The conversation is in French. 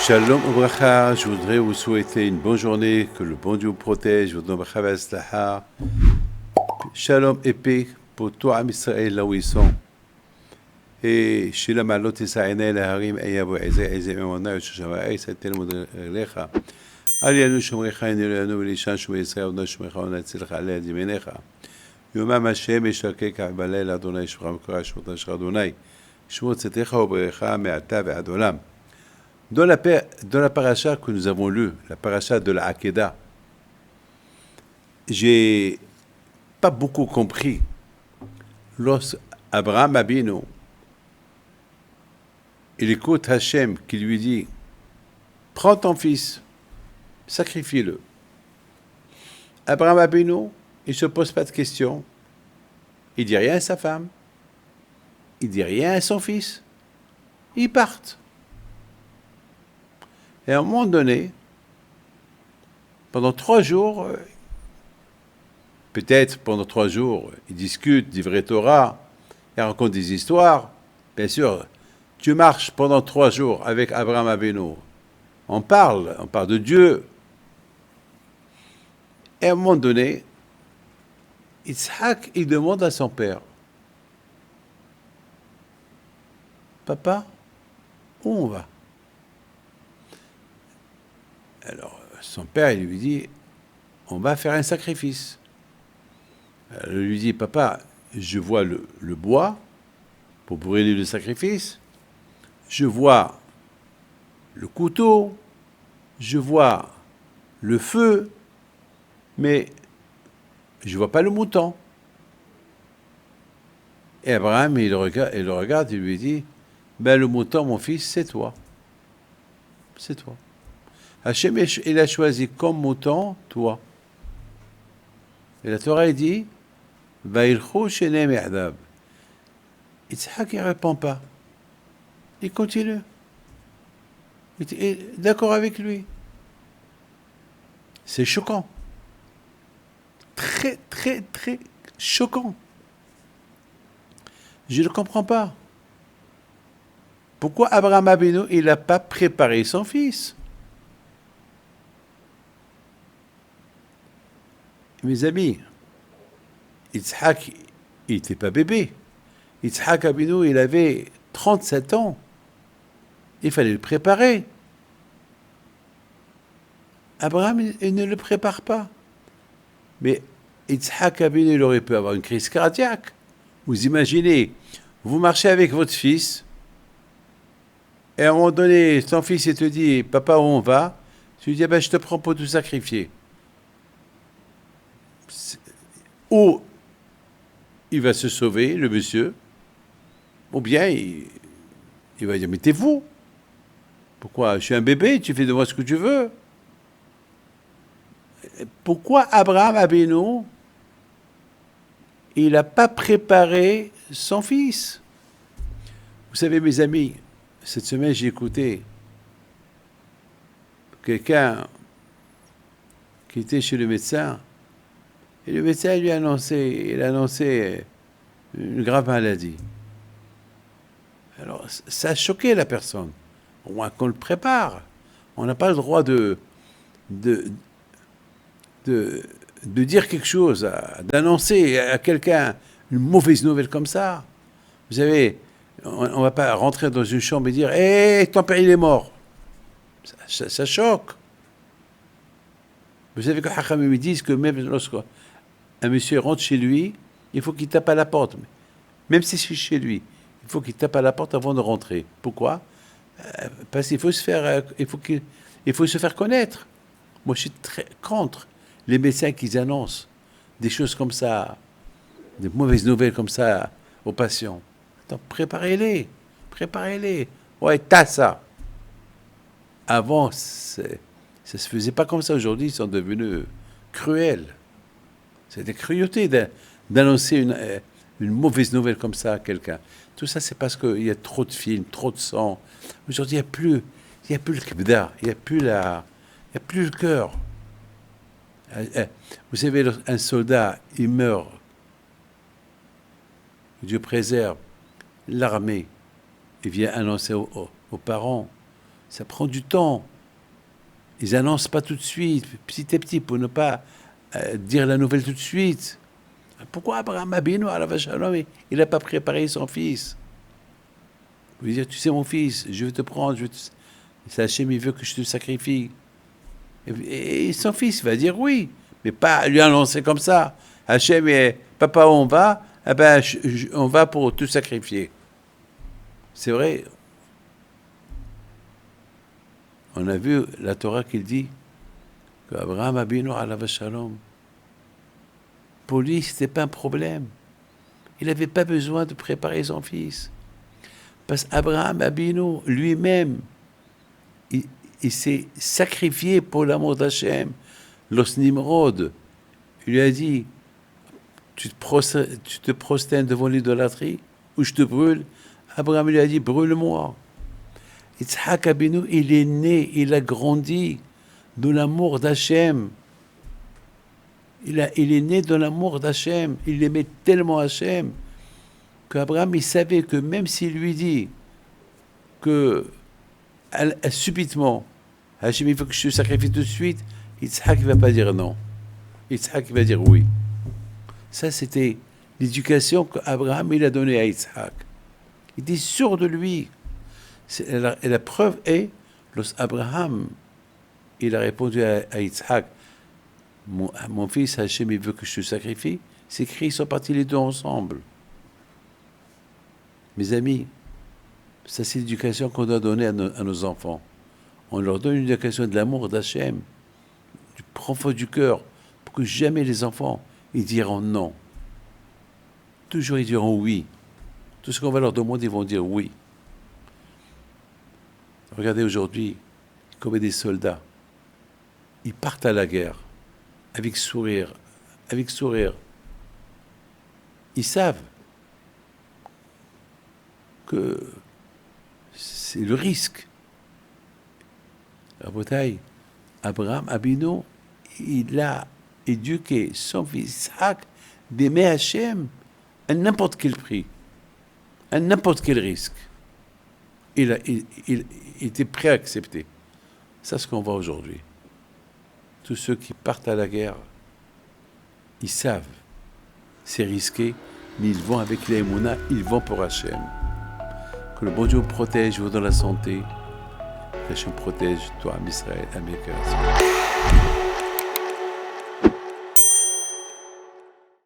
Shalom Obracha, je voudrais vous souhaiter une bonne journée, que le bon Dieu vous protège, vous donne bracha v'atzlacha. Shalom et paix pour tout Am Israël là où ils sont. Et Shalom alot Israël harim eyavu eze memona yoshavai satel modelecha. Alianu shomrecha inelanu v'lishan shomei Israël odno shomrecha onatzilcha alei dimenecha. Yomam Hashem yishakek balel Adonai shmacham kora shmot asher Adonai. Shmot tzetecha ubrecha me'ata ve'ad olam. Dans la paracha que nous avons lue, la paracha de la Hakeda, j'ai pas beaucoup compris. Lorsqu'Abraham Abinu, il écoute Hachem qui lui dit « Prends ton fils, sacrifie-le ». Abraham Abinu, il ne se pose pas de questions. Il dit rien à sa femme. Il dit rien à son fils. Ils partent. Et à un moment donné, pendant 3 jours, peut-être pendant 3 jours, ils discutent d'Ivrei Torah, ils racontent des histoires. Bien sûr, tu marches pendant 3 jours avec Abraham Avinu. On parle de Dieu. Et à un moment donné, Yitzhak, il demande à son père, « Papa, où on va ?» Alors, son père, il lui dit, on va faire un sacrifice. Il lui dit, papa, je vois le bois pour brûler le sacrifice, je vois le couteau, je vois le feu, mais je ne vois pas le mouton. Et Abraham, il le regarde, il lui dit, ben le mouton, mon fils, c'est toi. C'est toi. Hachem, il a choisi comme mouton, toi. Et la Torah, il dit, Vaïlchou shenem yahdav. Yitzhak, il ne répond pas. Il continue. Il est d'accord avec lui. C'est choquant. Très, très, très choquant. Je ne comprends pas. Pourquoi Abraham Abinu, il n'a pas préparé son fils? Mes amis, Yitzhak, il n'était pas bébé. Yitzhak Abinu, il avait 37 ans. Il fallait le préparer. Abraham, il ne le prépare pas. Mais Yitzhak Abinu, il aurait pu avoir une crise cardiaque. Vous imaginez, vous marchez avec votre fils, et à un moment donné, ton fils, il te dit, papa, où on va? Tu lui dis, ben, je te prends pour tout sacrifier. Ou il va se sauver, le monsieur, ou bien il va dire, mais t'es fou. Pourquoi? Je suis un bébé, tu fais de moi ce que tu veux. Pourquoi Abraham Abinu, il n'a pas préparé son fils? Vous savez, mes amis, cette semaine, j'ai écouté quelqu'un qui était chez le médecin. Et le médecin lui a annoncé une grave maladie. Alors, ça a choqué la personne. Au moins qu'on le prépare. On n'a pas le droit de dire quelque chose, d'annoncer à quelqu'un une mauvaise nouvelle comme ça. Vous savez, on ne va pas rentrer dans une chambre et dire « Hé, ton père, il est mort !» Ça choque. Vous savez que Hacham me disent que même lorsqu'un monsieur rentre chez lui, il faut qu'il tape à la porte. Même si c'est chez lui, il faut qu'il tape à la porte avant de rentrer. Pourquoi? Parce qu'il faut se faire, il faut se faire connaître. Moi, je suis très contre les médecins qui annoncent des choses comme ça, des mauvaises nouvelles comme ça aux patients. Donc, préparez-les. Ouais, t'as ça. Avant, ça ne se faisait pas comme ça. Aujourd'hui, ils sont devenus cruels. C'est des cruautés d'annoncer une mauvaise nouvelle comme ça à quelqu'un. Tout ça, c'est parce qu'il y a trop de films, trop de sang. Aujourd'hui, il n'y a plus le kibda, il n'y a plus le cœur. Vous savez, un soldat, il meurt. Dieu préserve. L'armée, il vient annoncer aux parents, Ça prend du temps. Ils annoncent pas tout de suite, petit à petit, pour ne pas dire la nouvelle tout de suite. Pourquoi Abraham Abinu, il n'a pas préparé son fils? Il veut dire, tu sais mon fils, je vais te prendre, c'est Hachem, il veut que je te sacrifie. Et son fils va dire oui, mais pas lui annoncer comme ça. Hachem, papa, où on va? Eh ben, on va pour te sacrifier. C'est vrai. On a vu la Torah qui dit qu'Abraham Abinu alav shalom, pour lui, ce n'était pas un problème. Il n'avait pas besoin de préparer son fils. Parce qu'Abraham Abinu, lui-même, il s'est sacrifié pour l'amour d'Hachem. Lorsque Nimrod lui a dit, tu te prosternes devant l'idolâtrie ou je te brûle, Abraham lui a dit, brûle-moi. Yitzhak Abinu, il est né, il a grandi dans l'amour d'Hachem. Il est né dans l'amour d'Hachem. Il aimait tellement Hachem qu'Abraham, il savait que même s'il lui dit que subitement, Hachem, il faut que je te sacrifie tout de suite, Yitzhak ne va pas dire non. Yitzhak va dire oui. Ça, c'était l'éducation qu'Abraham il a donnée à Yitzhak. Il était sûr de lui. Et la preuve est, lorsqu'Abraham il a répondu à Yitzhak, mon fils Hachem, il veut que je te sacrifie, c'est écrit, ils sont partis les deux ensemble. Mes amis, ça c'est l'éducation qu'on doit donner à nos enfants. On leur donne une éducation de l'amour d'Hachem, du profond du cœur, pour que jamais les enfants, ils diront non. Toujours ils diront oui. Tout ce qu'on va leur demander, ils vont dire oui. Regardez aujourd'hui, comme des soldats, ils partent à la guerre, avec sourire. Ils savent que c'est le risque. Rabotai, Abraham Abinu, il a éduqué son fils Isaac d'aimer Hachem à n'importe quel prix, à n'importe quel risque. Il était prêt à accepter. C'est ce qu'on voit aujourd'hui. Tous ceux qui partent à la guerre, ils savent, c'est risqué, mais ils vont avec l'Emouna, ils vont pour Hachem. Que le bon Dieu vous protège, vous donne la santé. Que Hachem protège toi, Israël, Amérique.